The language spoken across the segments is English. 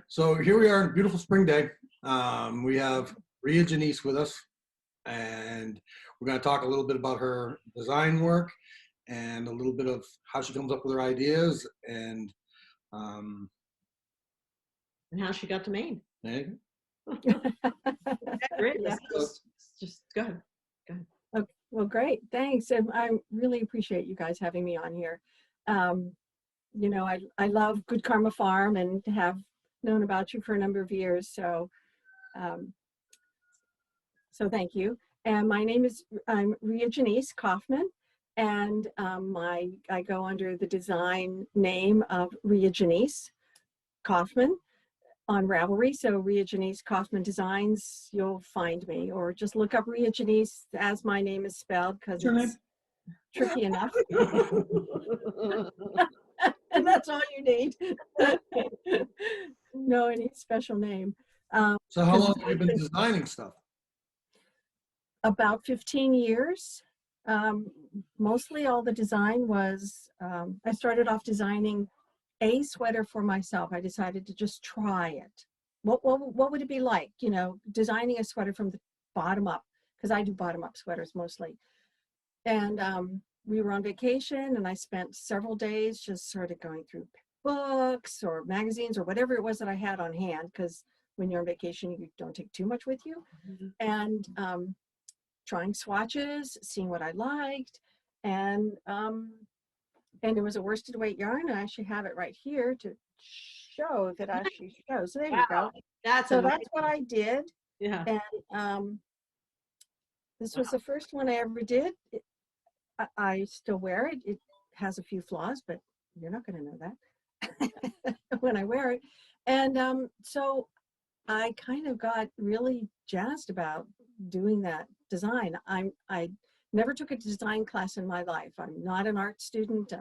So here we are, beautiful spring day. We have ReahJanise with us, and we're going to talk a little bit about her design work and a little bit of how she comes up with her ideas and how she got to Maine. hey. Great. Yeah. Just go ahead. Go ahead. Okay. Well, great. Thanks. And I really appreciate you guys having me on here. You know, I love Good Karma Farm and have known about you for a number of years. So, so thank you. And my name is, I'm ReahJanise Kauffman, and I go under the design name of ReahJanise Kauffman on Ravelry. So ReahJanise Kauffman Designs, you'll find me, or just look up ReahJanise as my name is spelled, because it's tricky enough. And that's all you need. No, any special name. So how long have you been designing stuff? About 15 years. Mostly all the design was, I started off designing a sweater for myself. I decided to just try it. What would it be like, you know, designing a sweater from the bottom up, because I do bottom up sweaters mostly. And we were on vacation, and I spent several days just sort of going through books or magazines or whatever it was that I had on hand, because when you're on vacation, you don't take too much with you. And trying swatches, seeing what I liked, and it was a worsted weight yarn. I actually have it right here to show that I actually show. So there you go. That's what I did. Yeah. And this was the first one I ever did. I still wear it. It has a few flaws, but you're not going to know that when I wear it. And so I kind of got really jazzed about doing that design. I never took a design class in my life. I'm not an art student.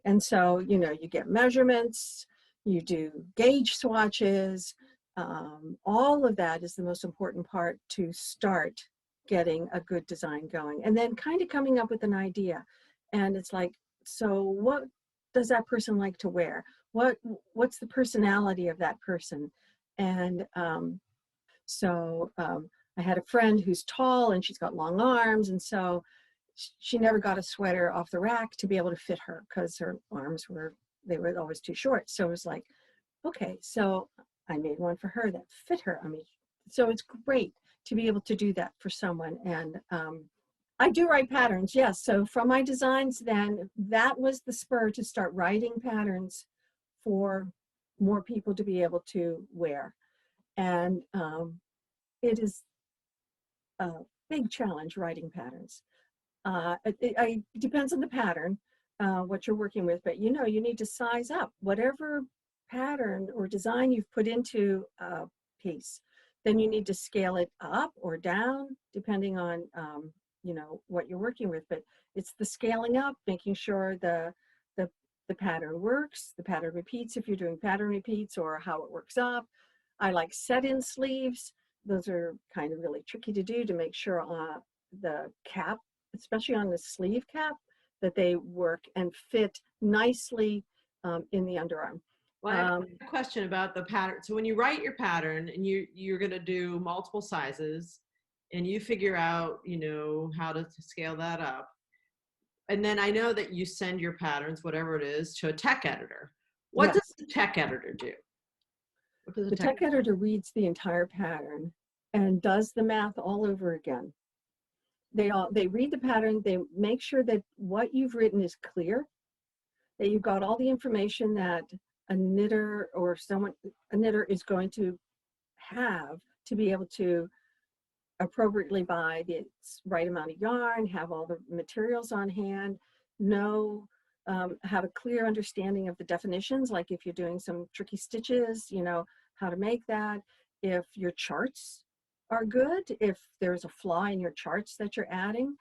And so, you know, you get measurements, you do gauge swatches. All of that is the most important part to start getting a good design going, and then kind of coming up with an idea. And it's like, so what does that person like to wear? What's the personality of that person? And so I had a friend who's tall and she's got long arms, and so she never got a sweater off the rack to be able to fit her, because her arms were always too short. So it was like, okay, so I made one for her that fit her. I mean, so it's great to be able to do that for someone. And I do write patterns, yes. So from my designs, then that was the spur to start writing patterns for more people to be able to wear. And it is a big challenge writing patterns. It depends on the pattern, what you're working with, but you know, you need to size up whatever pattern or design you've put into a piece. Then you need to scale it up or down depending on you know, what you're working with. But it's the scaling up, making sure the pattern works, the pattern repeats if you're doing pattern repeats, or how it works up. I like set-in sleeves. Those are kind of really tricky to do, to make sure the cap, especially on the sleeve cap, that they work and fit nicely in the underarm. Well, I have a question about the pattern. So when you write your pattern and you're going to do multiple sizes, and you figure out, you know, how to scale that up. And then I know that you send your patterns, whatever it is, to a tech editor. What does the tech editor do? What does the tech editor reads the entire pattern and does the math all over again. They read the pattern, they make sure that what you've written is clear, that you've got all the information that a knitter is going to have to be able to appropriately buy the right amount of yarn, have all the materials on hand, have a clear understanding of the definitions, like if you're doing some tricky stitches, you know, how to make that. If your charts are good, if there's a flaw in your charts that you're adding,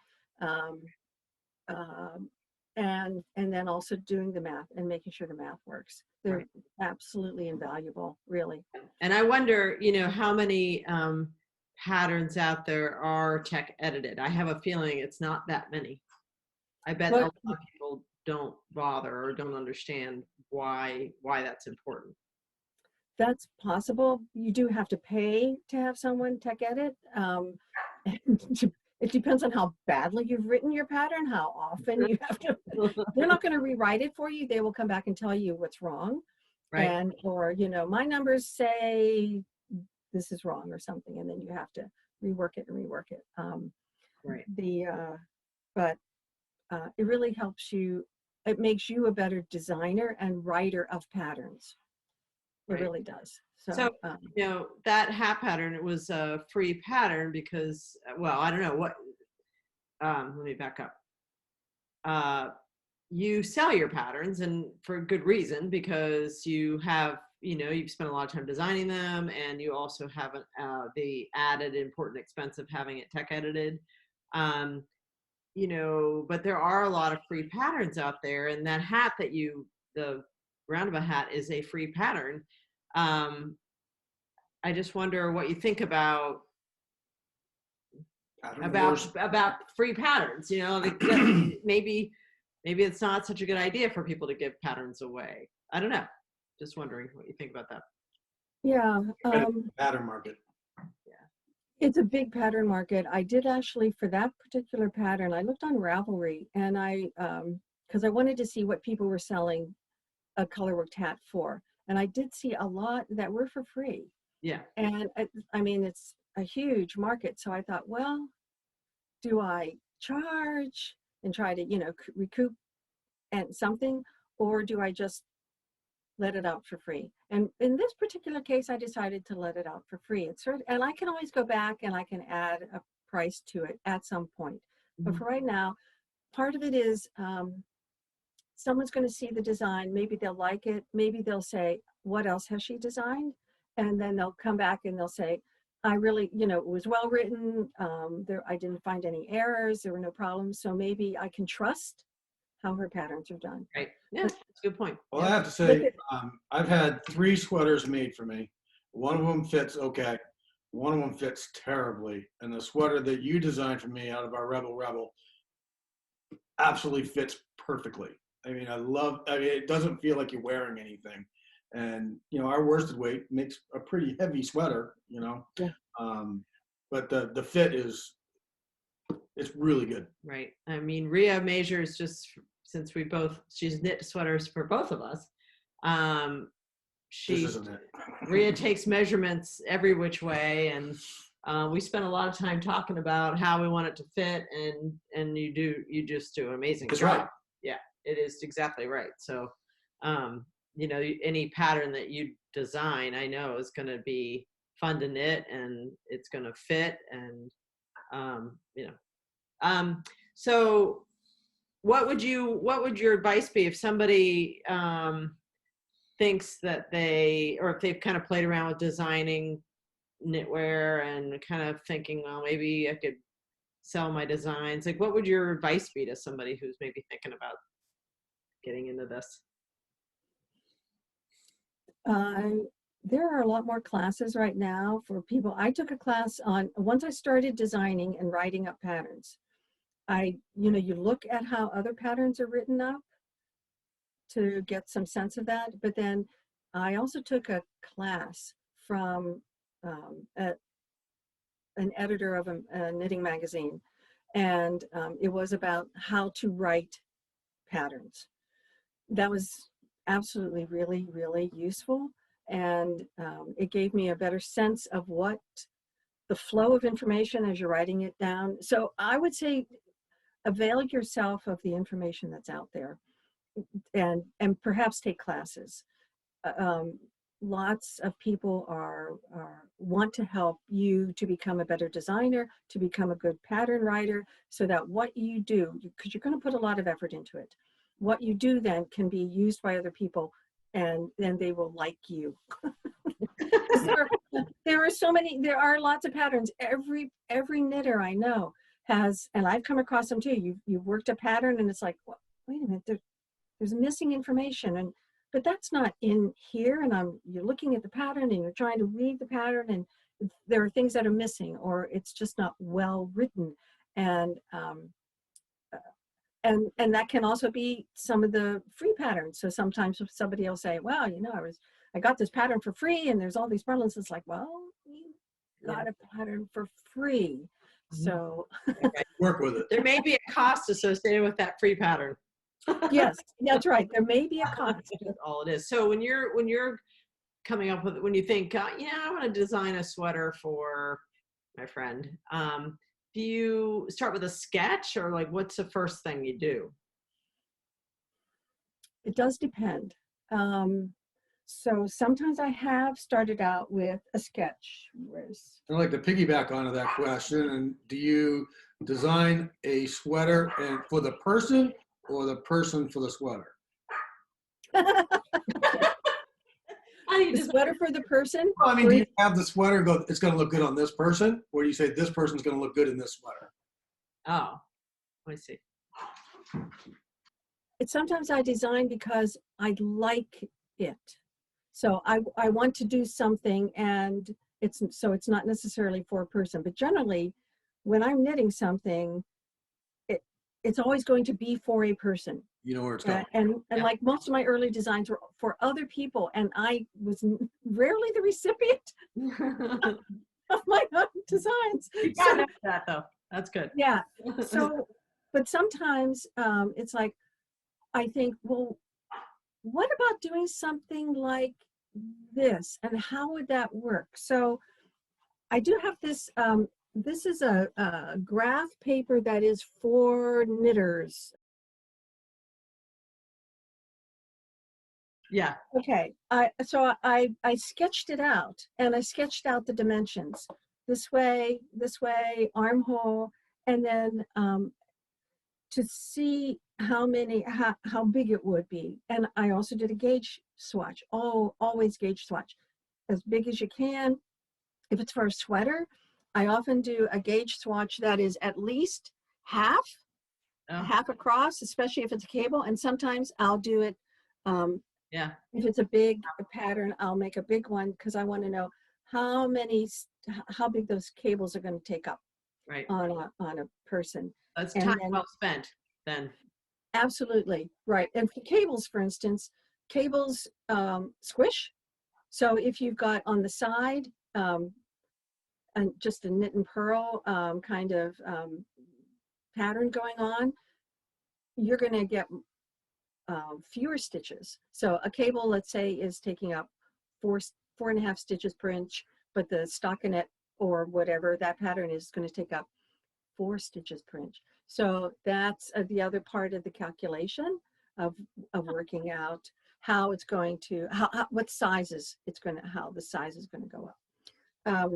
and then also doing the math and making sure the math works. They're absolutely invaluable, really. And I wonder, you know, how many patterns out there are tech edited. I have a feeling it's not that many. I bet a lot of people don't bother or don't understand why that's important. That's possible. You do have to pay to have someone tech edit. It depends on how badly you've written your pattern, how often you have to. They're not going to rewrite it for you. They will come back and tell you what's wrong. Right. And, or, you know, my numbers say this is wrong or something, and then you have to rework it and rework it. Right. But it really helps you. It makes you a better designer and writer of patterns. It Right. really does. So, you know, that hat pattern, it was a free pattern because, well, I don't know what, let me back up. You sell your patterns, and for good reason, because you have, you know, you've spent a lot of time designing them, and you also have the added important expense of having it tech edited. You know, but there are a lot of free patterns out there, and that hat that the roundabout hat is a free pattern. I just wonder what you think about free patterns. You know, like, maybe it's not such a good idea for people to give patterns away. I don't know. Just wondering what you think about that. Yeah. Pattern market. It's a big pattern market. I did actually, for that particular pattern, I looked on Ravelry, and because I wanted to see what people were selling a colorworked hat for. And I did see a lot that were for free. Yeah. And I mean, it's a huge market. So I thought, well, do I charge and try to, you know, recoup and something, or do I just let it out for free? And in this particular case, I decided to let it out for free. It's sort of, and I can always go back and I can add a price to it at some point. But for right now, part of it is someone's going to see the design. Maybe they'll like it. Maybe they'll say, what else has she designed? And then they'll come back and they'll say, I really, you know, it was well written. I didn't find any errors. There were no problems. So maybe I can trust how her patterns are done. Right. Yeah, that's a good point. Well, I have to say, I've had 3 sweaters made for me. One of them fits okay. One of them fits terribly. And the sweater that you designed for me out of our Rebel absolutely fits perfectly. I mean, it doesn't feel like you're wearing anything. And, you know, our worsted weight makes a pretty heavy sweater, you know. Yeah. But the fit it's really good. Right. I mean, Reah measures, just since she's knit sweaters for both of us. This isn't it. Reah takes measurements every which way, and we spent a lot of time talking about how we want it to fit, and you just do an amazing job. Right. Yeah, it is exactly right. So, you know, any pattern that you design, I know, is going to be fun to knit, and it's going to fit, and you know. So what would your advice be if somebody thinks that or if they've kind of played around with designing knitwear and kind of thinking, well, maybe I could sell my designs? Like, what would your advice be to somebody who's maybe thinking about getting into this? There are a lot more classes right now for people. I took a class once I started designing and writing up patterns. You look at how other patterns are written up to get some sense of that. But then I also took a class from an editor of a knitting magazine. And it was about how to write patterns. That was absolutely really, really useful. And it gave me a better sense of what the flow of information as you're writing it down. So I would say avail yourself of the information that's out there, and perhaps take classes. Lots of people want to help you to become a better designer, to become a good pattern writer, so that what you do, because you're going to put a lot of effort into it, what you do then can be used by other people, and then they will like you. There are lots of patterns. Every knitter I know has, and I've come across them too. You've worked a pattern and it's like, well, wait a minute, there's missing information, but that's not in here. And you're looking at the pattern and you're trying to read the pattern, and there are things that are missing, or it's just not well written. And that can also be some of the free patterns. So sometimes somebody will say, well, I I got this pattern for free and there's all these problems. It's like, well, you got a pattern for free. So Work with it. There may be a cost associated with that free pattern. yes, that's right. There may be a cost. That's all it is. So when you're coming up with, when you think, yeah, I want to design a sweater for my friend, do you start with a sketch, or like what's the first thing you do? It does depend. So sometimes I have started out with a sketch. I'd like to piggyback onto that question. And do you design a sweater and for the person or the person for the sweater? The sweater for the person? Well, I mean, do you have the sweater go, it's going to look good on this person? Or do you say this person's going to look good in this sweater? Oh, I see. It's sometimes I design because I like it. So I want to do something, and it's not necessarily for a person, but generally when I'm knitting something, it's always going to be for a person. You know where it's going. And like most of my early designs were for other people, and I was rarely the recipient of my own designs. You got that though. That's good. Yeah. So, but sometimes it's like, I think, well, what about doing something like this, and how would that work? So I do have this, this is a graph paper that is for knitters. Yeah. Okay, so I sketched it out, and I sketched out the dimensions. This way, armhole, and then to see how big it would be. And I also did a gauge swatch. Always gauge swatch, as big as you can. If it's for a sweater, I often do a gauge swatch that is at least half across, especially if it's a cable. And sometimes I'll do it. Yeah. If it's a big pattern, I'll make a big one because I want to know how big those cables are going to take up on a person. That's time well spent then. Absolutely, right. And for cables, for instance, cables squish. So if you've got on the side and just a knit and purl kind of pattern going on, you're going to get fewer stitches. So a cable, let's say, is taking up 4.5 stitches per inch, but the stockinette or whatever that pattern is going to take up 4 stitches per inch. So that's the other part of the calculation of working out how it's going to, what sizes it's going to, how the size is going to go up.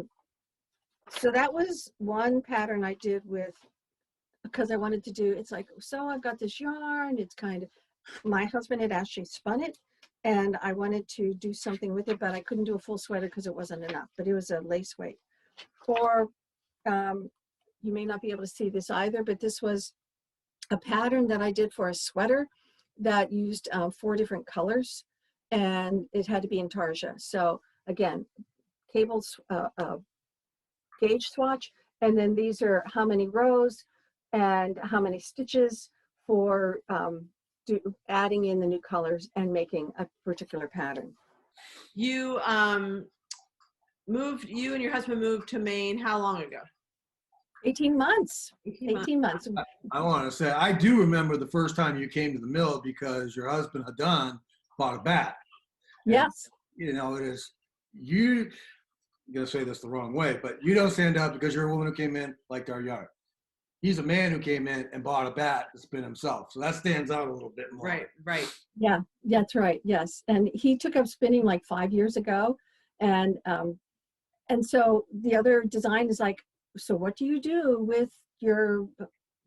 So that was one pattern I did with, because I wanted to do, it's like, so I've got this yarn, it's kind of, my husband had actually spun it, and I wanted to do something with it, but I couldn't do a full sweater because it wasn't enough, but it was a lace weight. Or you may not be able to see this either, but this was a pattern that I did for a sweater that used 4 different colors, and it had to be in tarsia. So again, cables, gauge swatch, and then these are how many rows and how many stitches for adding in the new colors and making a particular pattern. You you and your husband moved to Maine how long ago? 18 months. 18 months. I want to say, I do remember the first time you came to the mill because your husband, Hadan, bought a bat. Yes. And, you know, I'm going to say this the wrong way, but you don't stand up because you're a woman who came in, liked our yarn. He's a man who came in and bought a bat to spin himself. So that stands out a little bit more. Right. Yeah, that's right. Yes. And he took up spinning like 5 years ago. And so the other design is like, so what do you do with your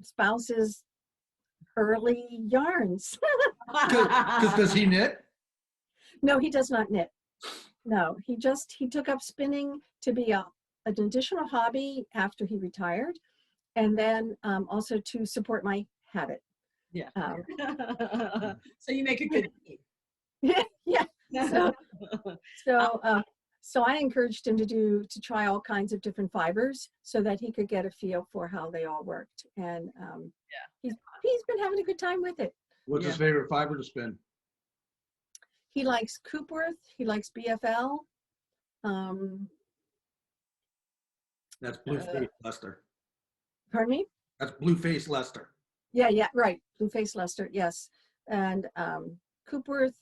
spouse's early yarns? Because does he knit? No, he does not knit. No, he took up spinning to be an additional hobby after he retired. And then also to support my habit. Yeah. So you make a good team. Yeah. So I encouraged him to try all kinds of different fibers so that he could get a feel for how they all worked. And he's been having a good time with it. What's his favorite fiber to spin? He likes Coopworth. He likes BFL. That's Blueface Leicester. Pardon me? That's Blueface Leicester. Yeah, right. Blueface Leicester, yes. And Coopworth,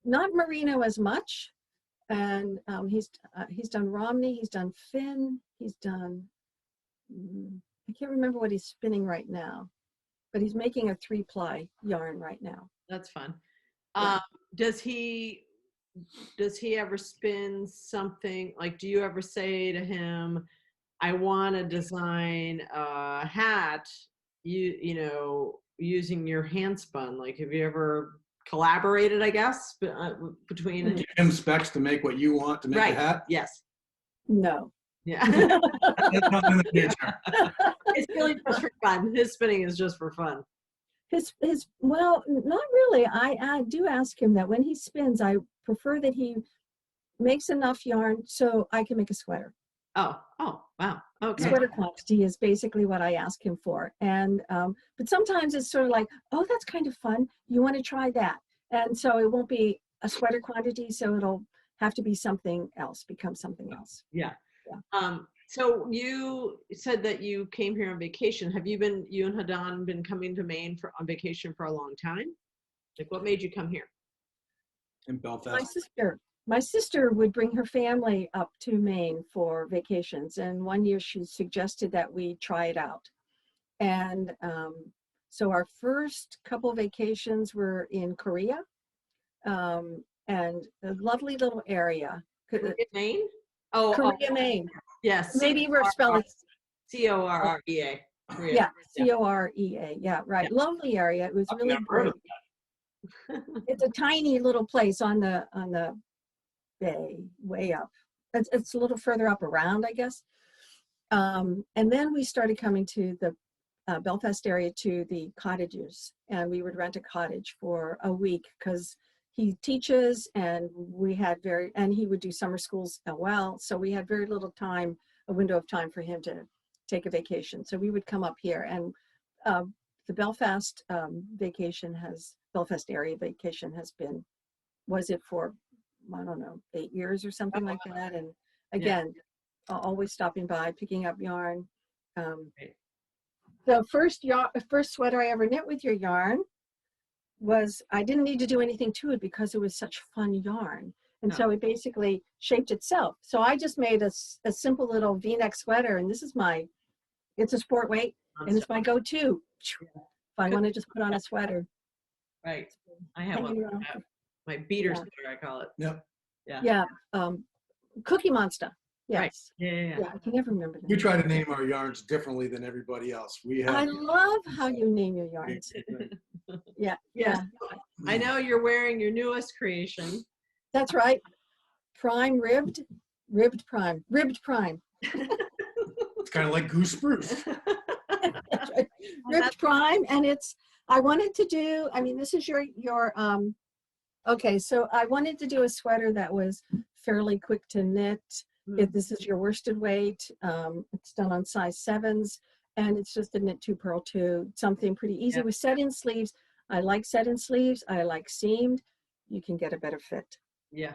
not Merino as much. And he's done Romney, he's done Finn, he's done, I can't remember what he's spinning right now, but he's making a 3-ply yarn right now. That's fun. Yeah. Does he ever spin something, like, do you ever say to him, I want to design a hat, you know, using your hand spun? Like, have you ever collaborated, I guess, between Give him specs to make what you want to make right. a hat? Yes. No. Yeah. That's not in the future. It's really just for fun. His spinning is just for fun. Well, not really. I do ask him that when he spins, I prefer that he makes enough yarn so I can make a sweater. Oh, wow. Okay. Sweater quantity is basically what I ask him for. And, but sometimes it's sort of like, oh, that's kind of fun. You want to try that. And so it won't be a sweater quantity. So it'll have to be something else, become something else. Yeah. Yeah. So you said that you came here on vacation. Have you and Hadan been coming to Maine on vacation for a long time? Like, what made you come here? In Belfast. My sister would bring her family up to Maine for vacations. And one year she suggested that we try it out. And so our first couple vacations were in Korea, and a lovely little area. Maine? Oh, Korea, Maine. Yes. Maybe we're spelling Correa. Yeah, Corea. Yeah, right. Yeah. Lovely area. It was I've really never heard great. of It's a tiny little place on the bay, way up. It's a little further up around, I guess. And then we started coming to the Belfast area to the cottages, and we would rent a cottage for a week because he teaches, and he would do summer schools as well. So we had very little time, a window of time for him to take a vacation. So we would come up here, and the Belfast Belfast area vacation was it for, I don't know, 8 years or something like that. And again, always stopping by, picking up yarn. The first sweater I ever knit with your yarn was, I didn't need to do anything to it because it was such fun yarn. And so it basically shaped itself. So I just made a simple little V-neck sweater, and it's a sport weight, and it's my go-to. If I want to just put on a sweater. Right. I have one. My beater sweater, I call it. Yep. Yeah. Cookie Monster. Yes. Right. Yeah. I can never remember that. We try to name our yarns differently than everybody else. I love how you name your yarns. Yeah. I know you're wearing your newest creation. That's right. Prime ribbed prime. It's kind of like goose spruce. That's right. Ribbed prime, and I wanted to do, this is your okay, so I wanted to do a sweater that was fairly quick to knit. If this is your worsted weight, it's done on size 7s, and it's just a knit 2 purl 2, something pretty easy with set-in sleeves. I like set-in sleeves. I like seamed. You can get a better fit. Yeah.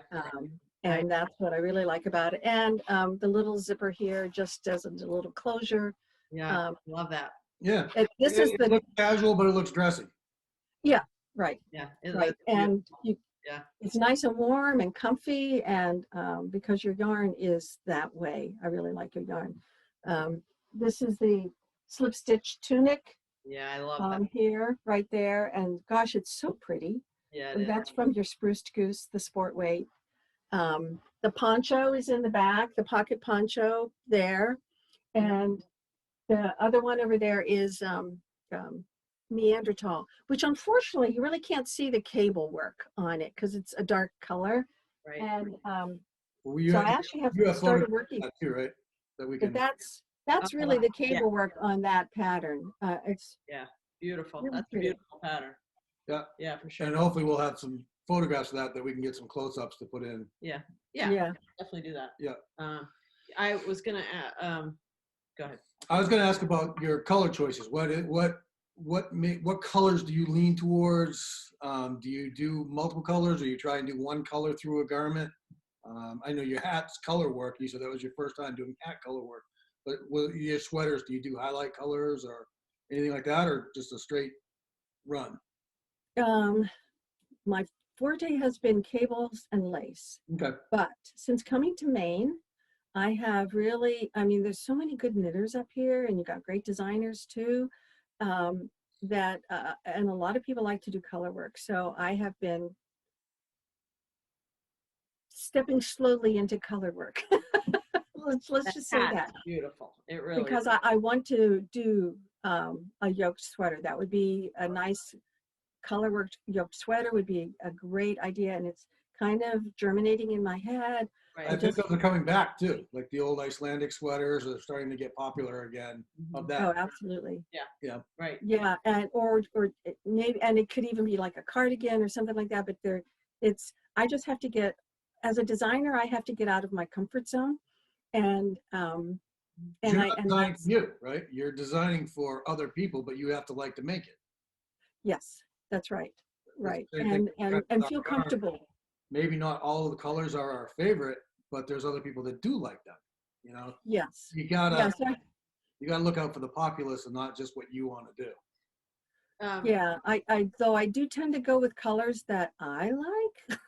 And that's what I really like about it. And the little zipper here just does a little closure. Yeah, love that. Yeah. It looks casual, but it looks dressy. Yeah, right. Yeah. Right. And it's nice and warm and comfy, and because your yarn is that way. I really like your yarn. This is the slip stitch tunic. Yeah, I love that. Here, right there. And gosh, it's so pretty. Yeah. And that's from your Spruced Goose, the sport weight. The poncho is in the back, the pocket poncho there. And the other one over there is Neanderthal, which unfortunately you really can't see the cable work on it because it's a dark color. Right. And So I actually have started working. That too, right? That we can. But that's really the cable work on that pattern. It's beautiful. Really That's pretty. a beautiful pattern. Yeah, for sure. And hopefully we'll have some photographs of that we can get some close-ups to put in. Yeah, definitely do that. Yeah. I was gonna go ahead. I was going to ask about your color choices. What what colors do you lean towards? Do you do multiple colors, or you try and do one color through a garment? I know your hat's color work. You said that was your first time doing hat color work. But with your sweaters, do you do highlight colors or anything like that, or just a straight run? My forte has been cables and lace. Okay. But since coming to Maine, I have really, I mean, there's so many good knitters up here, and you got great designers too, and a lot of people like to do color work. So I have been stepping slowly into color work. Let's just say that. Beautiful. It really Because is. I want to do a yoked sweater. That would be a nice color worked yoked sweater would be a great idea, and it's kind of germinating in my head. Right. I think those are coming back too, like the old Icelandic sweaters are starting to get popular again. Of that. Oh, absolutely. Yeah. Right. Yeah, and or maybe, and it could even be like a cardigan or something like that. But I just have to get, as a designer, I have to get out of my comfort zone, and You're not designing for you, right? You're designing for other people, but you have to like to make it. yes, that's right, right, the same thing and with feel our comfortable. Maybe not all of the colors are our favorite, but there's other people that do like them. You know, Yes, you gotta yes, you gotta look out for the populace and not just what you want to do. yeah. Though I do tend to go with colors that I like.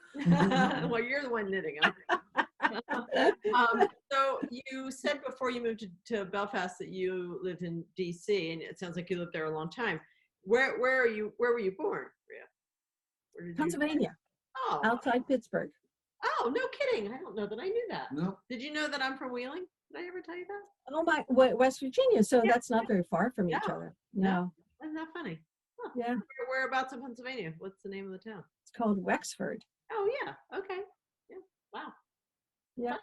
Well, you're the one knitting. So you said before you moved to Belfast that you lived in DC, and it sounds like you lived there a long time. Where were you born, Rhea? Where did Pennsylvania, Oh, outside Pittsburgh. oh, no kidding. I don't know that I knew that. No, Did you know that I'm from Wheeling? Did I ever tell you that? Oh my, West Virginia. So Yeah. that's not very far from each Yeah. other. No. Isn't that funny? Huh. Yeah. Whereabouts in Pennsylvania? What's the name of the town? It's called Wexford. Oh, yeah. Okay. Yeah. Wow. Yeah.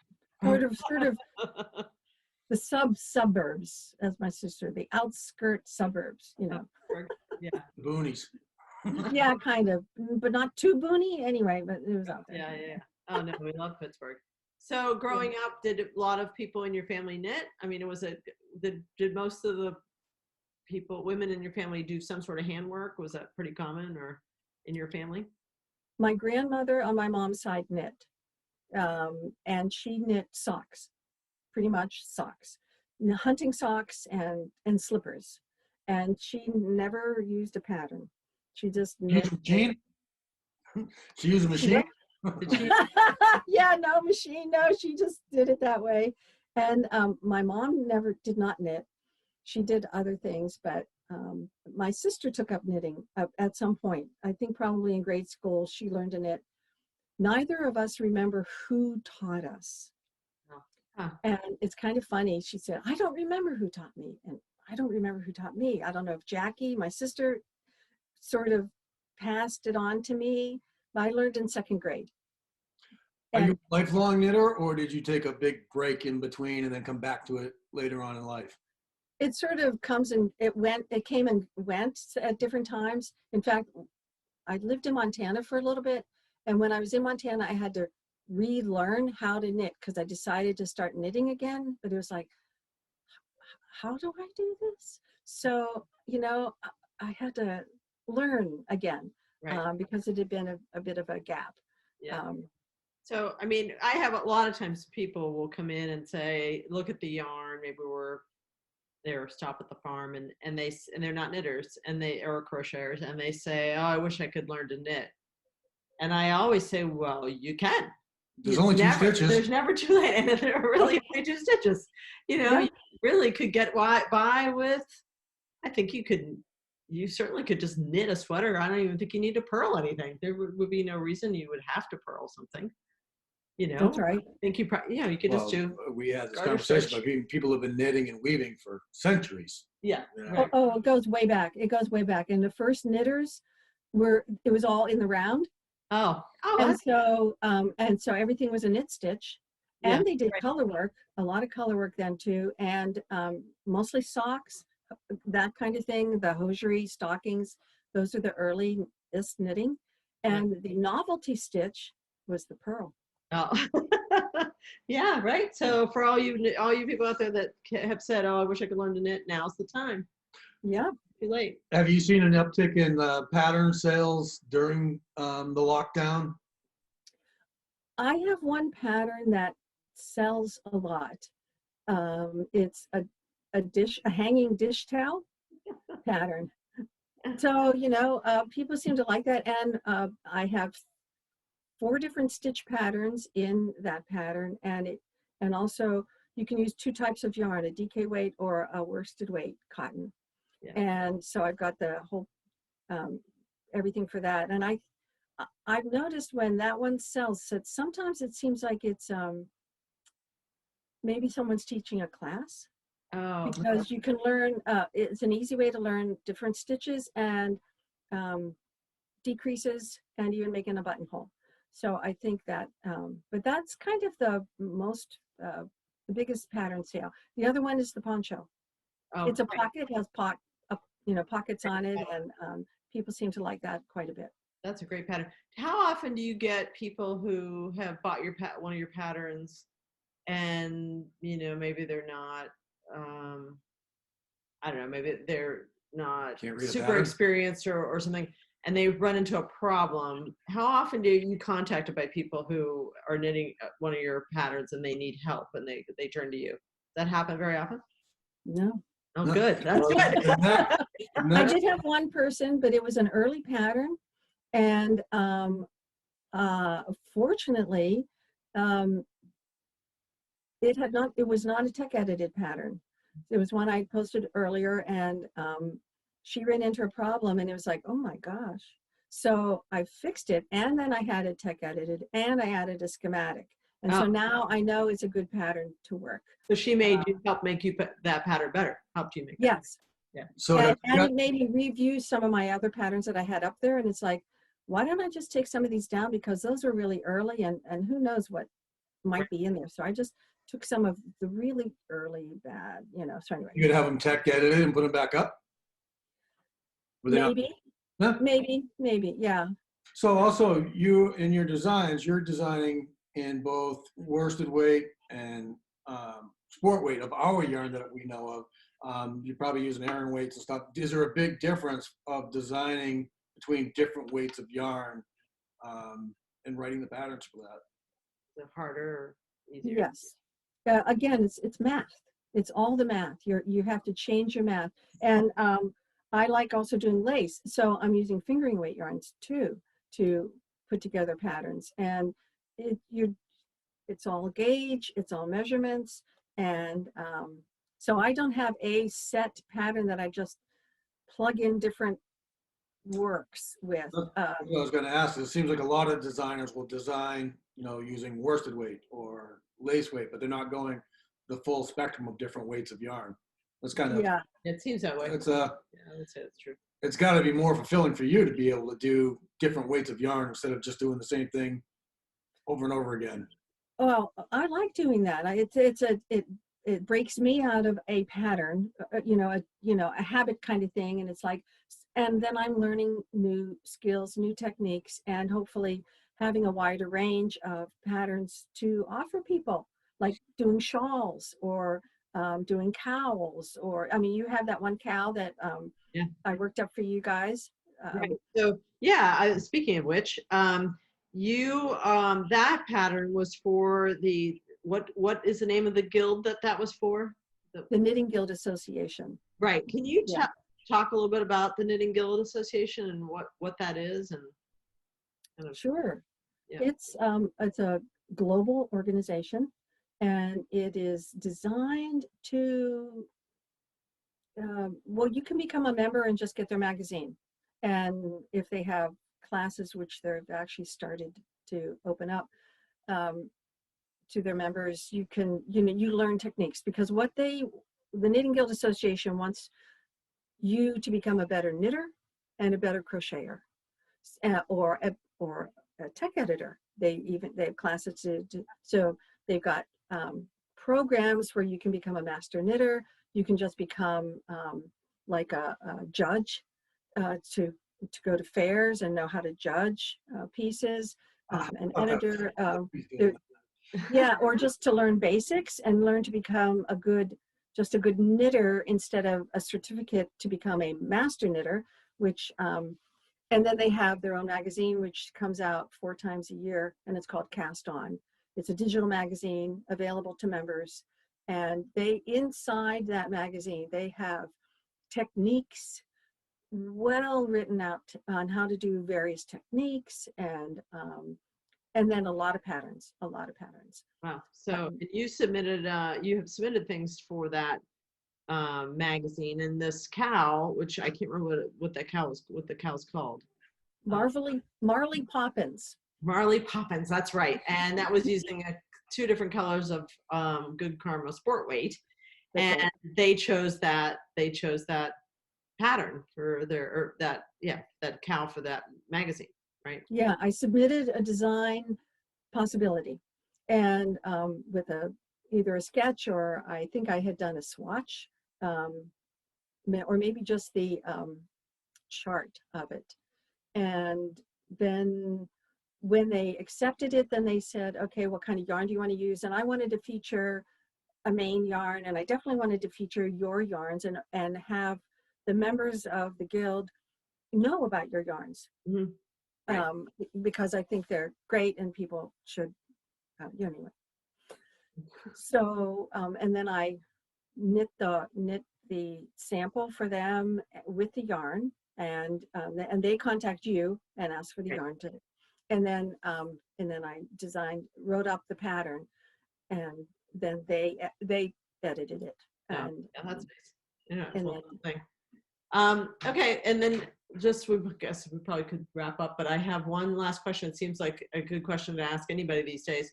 Sort of the suburbs, as my sister, the outskirt suburbs, you know. Yeah. boonies. Yeah, kind of, but not too boony anyway, but it was out there. Yeah. Oh, no, we love Pittsburgh. So growing up, did a lot of people in your family knit? I mean, did most of the women in your family do some sort of handwork? Was that pretty common or in your family? My grandmother on my mom's side knit, and she knit socks, pretty much socks, hunting socks and slippers. And she never used a pattern. She just knit. Use a machine? She used a machine? Did she? Yeah, no machine. No, she just did it that way. And my mom did not knit. She did other things, but my sister took up knitting at some point. I think probably in grade school, she learned to knit. Neither of us remember who taught us. Huh. And it's kind of funny. She said, I don't remember who taught me. And I don't remember who taught me. I don't know if Jackie, my sister, sort of passed it on to me. I learned in second grade. Are you a lifelong knitter, or did you take a big break in between and then come back to it later on in life? It sort of comes and it came and went at different times. In fact, I lived in Montana for a little bit. And when I was in Montana, I had to relearn how to knit because I decided to start knitting again. But it was like, how do I do this? So, you know, I had to learn again, Right. because it had been a bit of a gap. Yeah. So, I mean, I have a lot of times people will come in and say, look at the yarn. Maybe they're stop at the farm and they're not knitters or crocheters, and they say, oh, I wish I could learn to knit. And I always say, well, you can. There's only two stitches. There's never too late, and there are really only two stitches. You know, you really could get by with. I think you certainly could just knit a sweater. I don't even think you need to purl anything. There would be no reason you would have to purl something. You know, That's right. I think you could just do. We had this garter conversation stitch. about people have been knitting and weaving for centuries. Yeah. You know? Right. Oh, it goes way back. It goes way back. And the first knitters it was all in the round. Oh, And so everything was a knit stitch, and Yeah, they did right. color work, a lot of color work then too, and mostly socks, that kind of thing, the hosiery, stockings, those are the earliest knitting. And the novelty stitch was the purl. Oh. Yeah, right. So for all you people out there that have said, "Oh, I wish I could learn to knit," now's the time. Yeah. too late. Have you seen an uptick in pattern sales during the lockdown? I have one pattern that sells a lot. It's a hanging dish towel pattern. So, people seem to like that. And I have 4 different stitch patterns in that pattern. And also you can use 2 types of yarn, a DK weight or a worsted weight cotton. Yeah. And so I've got the whole, everything for that. And I've noticed when that one sells, that sometimes it seems like it's maybe someone's teaching a class. Oh, Because you can learn, it's an easy way to learn different stitches and decreases and even making a buttonhole. So I think that, but that's kind of the most, the biggest pattern sale. The other one is the poncho. oh, It's a great. pocket, has pockets on it, and people seem to like that quite a bit. That's a great pattern. How often do you get people who have bought one of your patterns and, maybe they're not, I don't know, maybe they're not Can't read a super pattern? experienced or something, and they run into a problem. How often do you contacted by people who are knitting one of your patterns and they need help and they turn to you? Does that happen very often? No. Oh, No. good. That's good. I did have one person, but it was an early pattern. And fortunately, it was not a tech edited pattern. It was one I posted earlier, and she ran into a problem, and it was like, oh my gosh. So I fixed it, and then I had it tech edited, and I added a schematic. And so now I know it's a good pattern to work. So she made you help make you that pattern better. Helped you make that. Yes. Yeah. So And it made me review some of my other patterns that I had up there, and it's like, why don't I just take some of these down, because those were really early, and who knows what might be in there. So I just took some of the really early bad, so anyway. you could have them tech edited and put them back up? Were they not- Maybe, Huh? maybe, yeah. So also you, in your designs, you're designing in both worsted weight and sport weight of our yarn that we know of. You're probably using Aran weights and stuff. Is there a big difference of designing between different weights of yarn and writing the patterns for that? Is it harder or easier? Yes. Again, it's math. It's all the math. You have to change your math. And I like also doing lace. So I'm using fingering weight yarns too to put together patterns. And it's all gauge, it's all measurements. And so I don't have a set pattern that I just plug in different works with. What I was going to ask, it seems like a lot of designers will design, using worsted weight or lace weight, but they're not going the full spectrum of different weights of yarn. That's kind of, Yeah. It seems that way. it's Yeah, I would say that's true. it's got to be more fulfilling for you to be able to do different weights of yarn instead of just doing the same thing over and over again. Well, I like doing that. It breaks me out of a pattern, a habit kind of thing. And it's like, and then I'm learning new skills, new techniques, and hopefully having a wider range of patterns to offer people, like doing shawls or doing cowls, or, you have that one cowl that Yeah. I worked up for you guys. Right. So yeah, speaking of which, you that pattern was for the what is the name of the guild that was for? The Knitting Guild Association. Right. Can you Yeah. talk a little bit about the Knitting Guild Association and what that is and kind of, Sure. Yeah. It's a global organization, and it is designed to, well, you can become a member and just get their magazine. And if they have classes, which they've actually started to open up to their members, you can, you learn techniques, because the Knitting Guild Association wants you to become a better knitter and a better crocheter, or a tech editor. They have classes so they've got programs where you can become a master knitter. You can just become like a judge to go to fairs and know how to judge pieces. An editor, yeah, or just to learn basics and learn to become a good just a good knitter instead of a certificate to become a master knitter, which, and then they have their own magazine, which comes out 4 times a year, and it's called Cast On. It's a digital magazine available to members. And inside that magazine, they have techniques well written out on how to do various techniques, and then a lot of patterns. Wow. So you have submitted things for that magazine, and this cow, which I can't remember what the cow's called. Marley Poppins. Marley Poppins, that's right. And that was using 2 different colors of Good Karma Sport Weight. That's And right. they chose that pattern for that cow for that magazine, right? Yeah, I submitted a design possibility, and with either a sketch, or I think I had done a swatch, or maybe just the chart of it. And then when they accepted it, then they said, okay, what kind of yarn do you want to use? And I wanted to feature a main yarn, and I definitely wanted to feature your yarns, and have the members of the guild know about your yarns. Mm-hmm. Right. Because I think they're great and people should, anyway. So, and then I knit the sample for them with the yarn, and they contact you and ask for the yarn and then I wrote up the pattern, and then they edited it. Yeah, And that's nice. Yeah, and well, then, okay, and then I guess we probably could wrap up, but I have one last question. It seems like a good question to ask anybody these days.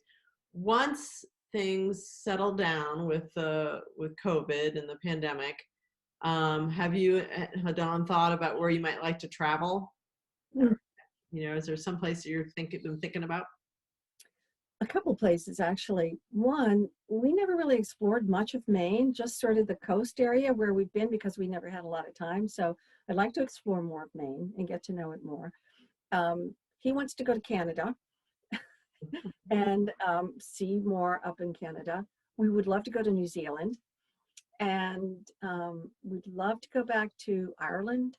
Once things settle down with COVID and the pandemic, have you, Dawn, thought about where you might like to travel? Is there some place that you're been thinking about? a couple places, actually. One, we never really explored much of Maine, just sort of the coast area where we've been, because we never had a lot of time. So I'd like to explore more of Maine and get to know it more. He wants to go to Canada and see more up in Canada. We would love to go to New Zealand, and we'd love to go back to Ireland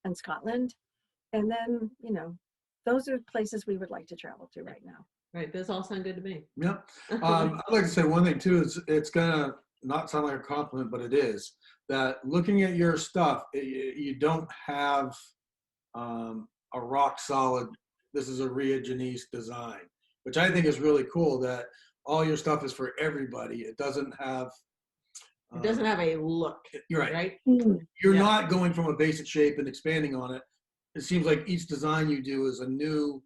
and Scotland. And then, those are places we would like to travel to right now. Right, those all sound good to me. Yeah. I'd like to say one thing too, is it's gonna not sound like a compliment, but it is, that looking at your stuff, you don't have a rock solid, this is a ReahJanise design, which I think is really cool, that all your stuff is for everybody. It doesn't have it doesn't have a look. You're right. Right? You're not going from a basic shape and expanding on it. It seems like each design you do is a new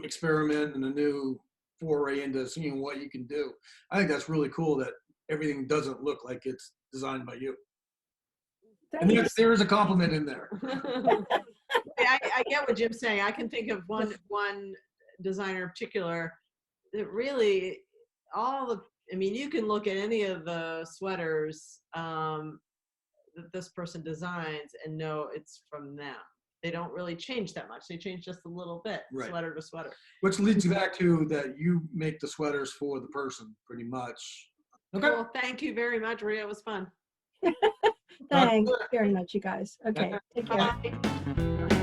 experiment and a new foray into seeing what you can do. I think that's really cool that everything doesn't look like it's designed by you. Thanks. And there is a compliment in there. I get what Jim's saying. I can think of one designer in particular that really you can look at any of the sweaters that this person designs and know it's from them. They don't really change that much. They change just a little bit, right, sweater to sweater. Which leads back to that you make the sweaters for the person, pretty much. Okay. Well, thank you very much, Rhea. It was fun. Thanks very much, you guys. Okay, take care. Bye.